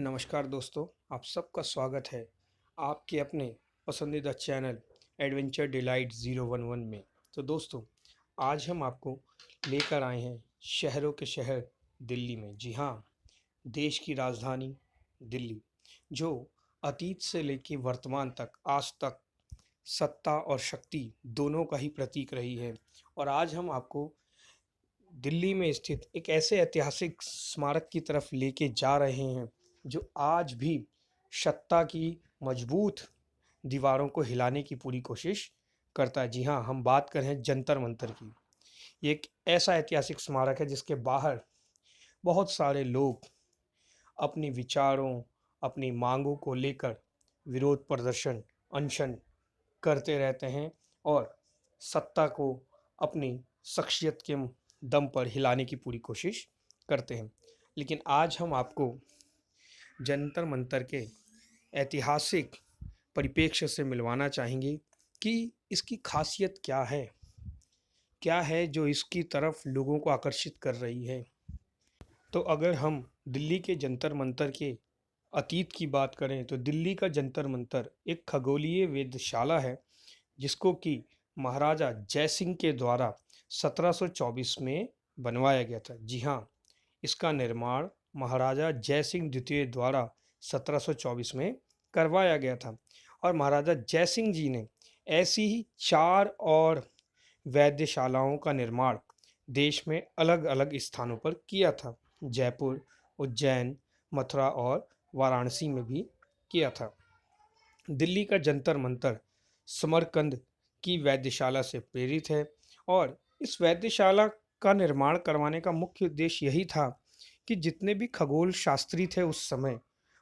नमस्कार दोस्तों, आप सबका स्वागत है आपके अपने पसंदीदा चैनल एडवेंचर डिलाइट 011 में। तो दोस्तों, आज हम आपको लेकर आए हैं शहरों के शहर दिल्ली में। जी हाँ, देश की राजधानी दिल्ली, जो अतीत से लेकर वर्तमान तक आज तक सत्ता और शक्ति दोनों का ही प्रतीक रही है। और आज हम आपको दिल्ली में स्थित एक ऐसे ऐतिहासिक स्मारक की तरफ लेके जा रहे हैं जो आज भी सत्ता की मजबूत दीवारों को हिलाने की पूरी कोशिश करता है। जी हाँ, हम बात कर रहे हैं जंतर मंतर की। ये एक ऐसा ऐतिहासिक स्मारक है जिसके बाहर बहुत सारे लोग अपने विचारों, अपनी मांगों को लेकर विरोध प्रदर्शन, अनशन करते रहते हैं और सत्ता को अपनी शख्सियत के दम पर हिलाने की पूरी कोशिश करते हैं। लेकिन आज हम आपको जंतर मंतर के ऐतिहासिक परिप्रेक्ष्य से मिलवाना चाहेंगे कि इसकी खासियत क्या है जो इसकी तरफ लोगों को आकर्षित कर रही है। तो अगर हम दिल्ली के जंतर मंतर के अतीत की बात करें तो दिल्ली का जंतर मंतर एक खगोलीय वेधशाला है जिसको कि महाराजा जयसिंह के द्वारा 1724 में बनवाया गया था। जी हाँ, इसका निर्माण महाराजा जयसिंह द्वितीय द्वारा 1724 में करवाया गया था। और महाराजा जयसिंह जी ने ऐसी ही 4 और वैद्यशालाओं का निर्माण देश में अलग-अलग स्थानों पर किया था। जयपुर, उज्जैन, मथुरा और वाराणसी में भी किया था। दिल्ली का जंतर मंतर समरकंद की वैद्यशाला से प्रेरित है और इस वैद्यशाला का निर्माण करवाने का मुख्य उद्देश्य यही था कि जितने भी खगोल शास्त्री थे उस समय,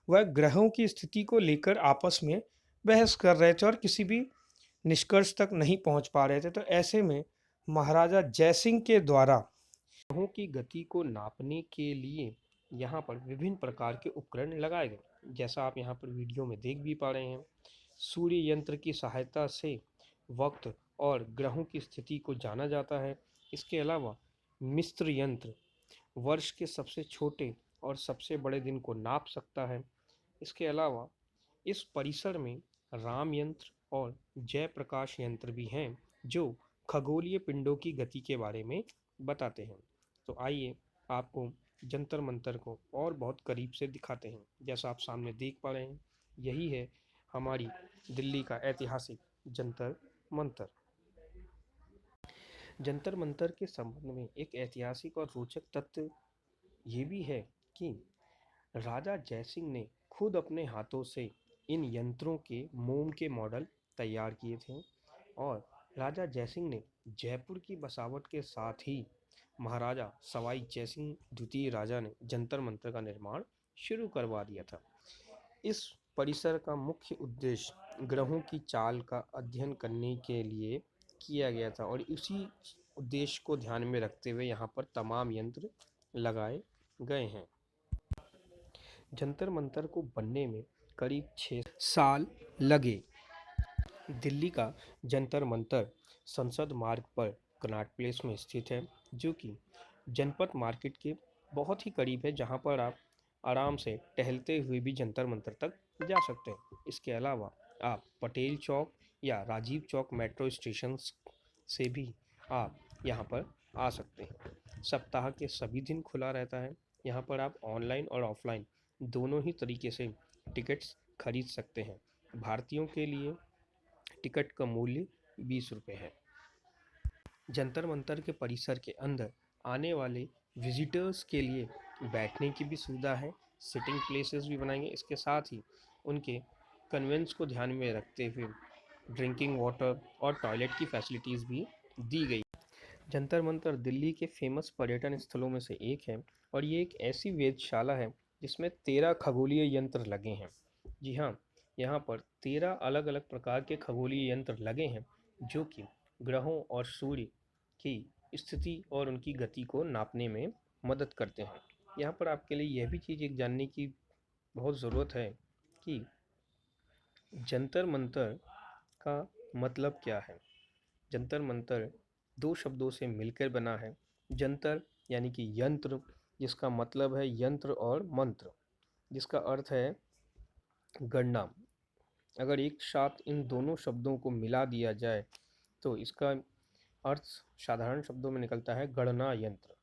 वह ग्रहों की स्थिति को लेकर आपस में बहस कर रहे थे और किसी भी निष्कर्ष तक नहीं पहुंच पा रहे थे। तो ऐसे में महाराजा जयसिंह के द्वारा ग्रहों की गति को नापने के लिए यहाँ पर विभिन्न प्रकार के उपकरण लगाए गए, जैसा आप यहाँ पर वीडियो में देख भी पा रहे हैं। सूर्य यंत्र की सहायता से वक्त और ग्रहों की स्थिति को जाना जाता है। इसके अलावा मिस्र यंत्र वर्ष के सबसे छोटे और सबसे बड़े दिन को नाप सकता है। इसके अलावा इस परिसर में राम यंत्र और जयप्रकाश यंत्र भी हैं जो खगोलीय पिंडों की गति के बारे में बताते हैं। तो आइए आपको जंतर मंतर को और बहुत करीब से दिखाते हैं। जैसा आप सामने देख पा रहे हैं, यही है हमारी दिल्ली का ऐतिहासिक जंतर मंतर। जंतर मंतर के संबंध में एक ऐतिहासिक और रोचक तथ्य ये भी है कि राजा जयसिंह ने खुद अपने हाथों से इन यंत्रों के मोम के मॉडल तैयार किए थे और राजा जयसिंह ने जयपुर की बसावट के साथ ही महाराजा सवाई जयसिंह द्वितीय राजा ने जंतर मंतर का निर्माण शुरू करवा दिया था। इस परिसर का मुख्य उद्देश्य ग्रहों की चाल का अध्ययन करने के लिए किया गया था और इसी उद्देश्य को ध्यान में रखते हुए यहाँ पर तमाम यंत्र लगाए गए हैं। जंतर मंतर को बनने में करीब 6 साल लगे। दिल्ली का जंतर मंतर संसद मार्ग पर कनॉट प्लेस में स्थित है, जो कि जनपथ मार्केट के बहुत ही करीब है, जहां पर आप आराम से टहलते हुए भी जंतर मंतर तक जा सकते हैं। इसके अलावा आप पटेल चौक या राजीव चौक मेट्रो स्टेशन से भी आप यहाँ पर आ सकते हैं। सप्ताह के सभी दिन खुला रहता है। यहाँ पर आप ऑनलाइन और ऑफलाइन दोनों ही तरीके से टिकट्स खरीद सकते हैं। भारतीयों के लिए टिकट का मूल्य 20 रुपये है। जंतर मंतर के परिसर के अंदर आने वाले विजिटर्स के लिए बैठने की भी सुविधा है, सिटिंग प्लेसेस भी बनाएंगे। इसके साथ ही उनके कन्वेंस को ध्यान में रखते हुए ड्रिंकिंग वाटर और टॉयलेट की फैसिलिटीज़ भी दी गई। जंतर मंतर दिल्ली के फेमस पर्यटन स्थलों में से एक है और ये एक ऐसी वेधशाला है जिसमें 13 खगोलीय यंत्र लगे हैं। जी हाँ, यहाँ पर 13 अलग अलग प्रकार के खगोलीय यंत्र लगे हैं जो कि ग्रहों और सूर्य की स्थिति और उनकी गति को नापने में मदद करते हैं। यहाँ पर आपके लिए यह भी चीज़ एक जानने की बहुत ज़रूरत है कि जंतर मंतर का मतलब क्या है। जंतर मंतर दो शब्दों से मिलकर बना है। जंतर यानी कि यंत्र, जिसका मतलब है यंत्र और मंत्र, जिसका अर्थ है गणना। अगर एक साथ इन दोनों शब्दों को मिला दिया जाए तो इसका अर्थ साधारण शब्दों में निकलता है गणना यंत्र।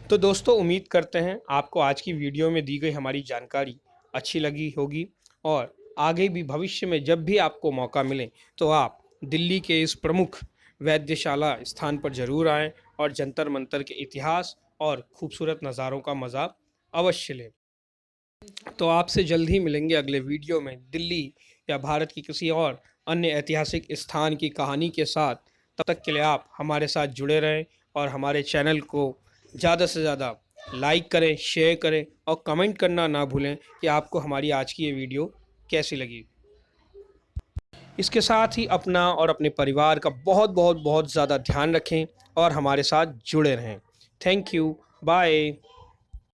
तो दोस्तों, उम्मीद करते हैं आपको आज की वीडियो में दी गई हमारी जानकारी अच्छी लगी होगी, और आगे भी भविष्य में जब भी आपको मौका मिले तो आप दिल्ली के इस प्रमुख वैद्यशाला स्थान पर ज़रूर आएं और जंतर मंतर के इतिहास और खूबसूरत नज़ारों का मज़ा अवश्य लें। तो आपसे जल्द ही मिलेंगे अगले वीडियो में दिल्ली या भारत की किसी और अन्य ऐतिहासिक स्थान की कहानी के साथ। तब तक के लिए आप हमारे साथ जुड़े रहें और हमारे चैनल को ज़्यादा से ज़्यादा लाइक करें, शेयर करें और कमेंट करना ना भूलें कि आपको हमारी आज की ये वीडियो कैसी लगी। इसके साथ ही अपना और अपने परिवार का बहुत बहुत बहुत ज़्यादा ध्यान रखें और हमारे साथ जुड़े रहें। Thank you, bye.